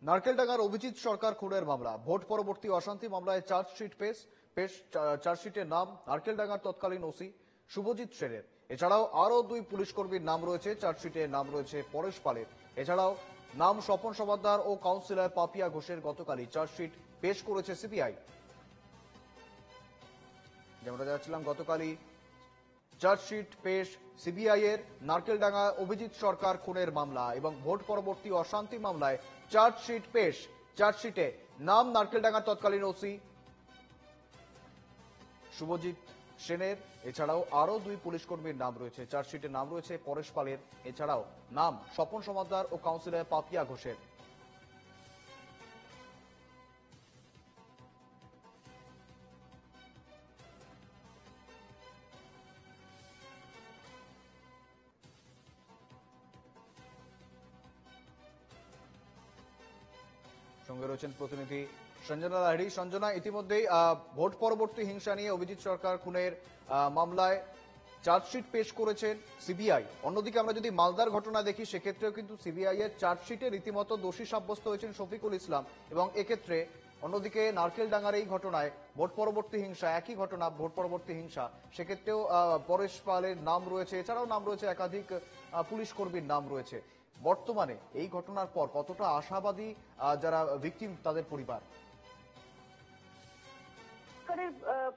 নারকেলডাঙ্গার অভিজিৎ সরকার খুনের মামলা, ভোট পরবর্তী অশান্তি মামলায় চার্জশিট পেশ চার্জশিটের নাম নারকেলডাঙ্গার তৎকালীন ওসি শুভজিৎ সেনের। এছাড়াও আরও দুই পুলিশ কর্মীর নাম রয়েছে চার্জশিটে। নাম রয়েছে পরেশ পালের। এছাড়াও নাম স্বপন সমাদ্দার ও কাউন্সিলর পাপিয়া ঘোষের। গতকালই চার্জশিট পেশ করেছে সিবিআই। যেমনটা জানাচ্ছিলাম, গতকালই চার্জশিট পেশ সিবিআই এর নারকেলডাঙ্গা অভিজিৎ সরকার খুনের মামলা এবং ভোট পরবর্তী অশান্তি মামলায় চার্জশিট পেশ। চার্জশিটে নাম নারকেলডাঙ্গার তৎকালীন ওসি শুভজিৎ সেনের। এছাড়াও আরও দুই পুলিশ কর্মীর নাম রয়েছে। চার্জশিটে নাম রয়েছে পরেশ পালের। এছাড়াও নাম স্বপন সমাদ্দার ও কাউন্সিলর পাপিয়া ঘোষের। সঙ্গে রয়েছেন প্রতিনিধি সঞ্জনা লাহিড়ী। সঞ্জনা, ইতিমধ্যেই ভোট পরবর্তী হিংসা নিয়ে অভিজিৎ সরকার খুনের মামলায় চার্জশিট পেশ করেছেন সিবিআই। অন্যদিকে আমরা যদি মালদার ঘটনা দেখি, সেক্ষেত্রেও কিন্তু সিবিআই এর চার্জশিটে রীতিমতো দোষী সাব্যস্ত হয়েছেন শফিকুল ইসলাম। এবং এক্ষেত্রে অন্যদিকে নারকেলডাঙ্গার এই ঘটনায় ভোট পরবর্তী হিংসা, একই ঘটনা ভোট পরবর্তী হিংসা, সেক্ষেত্রেও পরেশ পালের নাম রয়েছে। এছাড়াও নাম রয়েছে একাধিক পুলিশ কর্মীর নাম রয়েছে। বর্তমানে এই ঘটনার পর কতটা আশাবাদী যারা ভিকটিম তাদের পরিবার?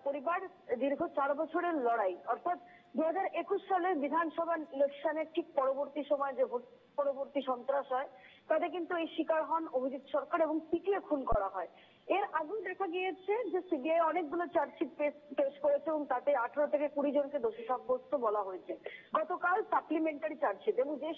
পরিবার দীর্ঘ 4 বছরের লড়াই, অর্থাৎ 2021 সালের বিধানসভা ইলেকশনের ঠিক পরবর্তী সময় যে ভোট পরবর্তী সন্ত্রাস হয়, তাতে কিন্তু এই শিকার হন অভিজিৎ সরকার এবং পিটিয়ে খুন করা হয়। এর আগেও দেখা গিয়েছে যে সিবিআই অনেকগুলো চার্জশিট পেশ করেছে এবং তাতে 18 থেকে 20 জনকে দোষী সাব্যস্ত বলা হয়েছে। গতকাল সাপ্লিমেন্টারি চার্জশিট, এবং যে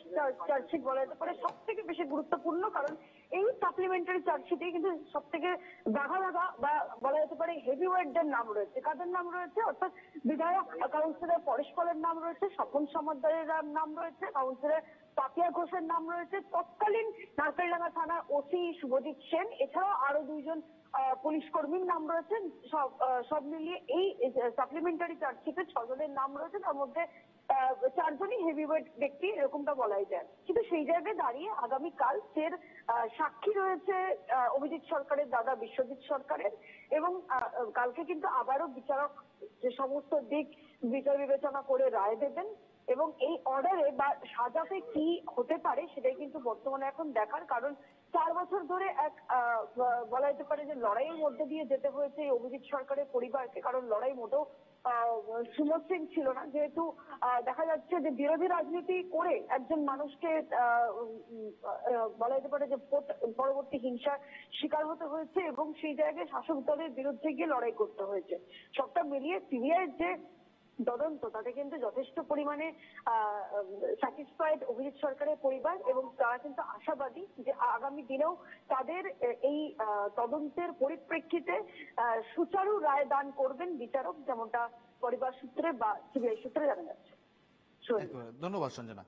চার্জশিট বলা যেতে পারে সব থেকে বেশি গুরুত্বপূর্ণ, কারণ এই সাপ্লিমেন্টারি চার্জশিটে কিন্তু সব থেকে দাগা বা বলা যেতে পারে হেভিওয়েটদের নাম রয়েছে। কাদের নাম রয়েছে? অর্থাৎ বিধায়ক কাউন্সিলর পরেশ পালের নাম রয়েছে, স্বপন সমাদ্দারের নাম রয়েছে, কাউন্সিলর পাপিয়া ঘোষের নাম রয়েছে, তৎকালীন নারকেলডাঙ্গা থানার ওসি শুভজিৎ সেন, এছাড়াও আরো দুইজন পুলিশ কর্মীর নাম রয়েছে। সব মিলিয়ে এই সাপ্লিমেন্টারি চার্জশিটে 6 জনের নাম রয়েছে, তার মধ্যে 4 জনই হেভিওয়েট ব্যক্তি, এরকমটা বলাই যায়। কিন্তু সেই জায়গায় দাঁড়িয়ে আগামীকাল ফের সাক্ষী রয়েছে অভিজিৎ সরকারের দাদা বিশ্বজিৎ সরকারের, এবং কালকে কিন্তু আবারও বিচারক যে সমস্ত দিক বিচার বিবেচনা করে রায় দেবেন, এবং এই অর্ডারে বা সাজাতে কি হতে পারে সেটাই কিন্তু বর্তমানে এখন দেখার। কারণ 4 বছর ধরে এক বলা যেতে পারে যে লড়াইয়ের মধ্যে দিয়ে যেতে হয়েছে এই অভিজিৎ সরকারের পরিবারকে, কারণ লড়াই মোটেও সুমসৃণ ছিল না। যেহেতু দেখা যাচ্ছে যে বিরোধী রাজনীতি করে একজন মানুষকে বলা যেতে পারে যে পরবর্তী হিংসার শিকার হতে হয়েছে, এবং সেই জায়গায় শাসক দলের বিরুদ্ধে গিয়ে লড়াই করতে হয়েছে। সবটা মিলিয়ে সিবিআই যে তদন্ত, তাতে কিন্তু যথেষ্ট পরিমাণে স্যাটিসফাইড অভিজিৎ সরকারের পরিবার, এবং তারা কিন্তু আশাবাদী যে আগামী দিনেও তাদের এই তদন্তের পরিপ্রেক্ষিতে সুচারু রায় দান করবেন বিচারক, যেমনটা পরিবার সূত্রে বা সিবিআই সূত্রে জানা যাচ্ছে। ধন্যবাদ সঞ্জনা।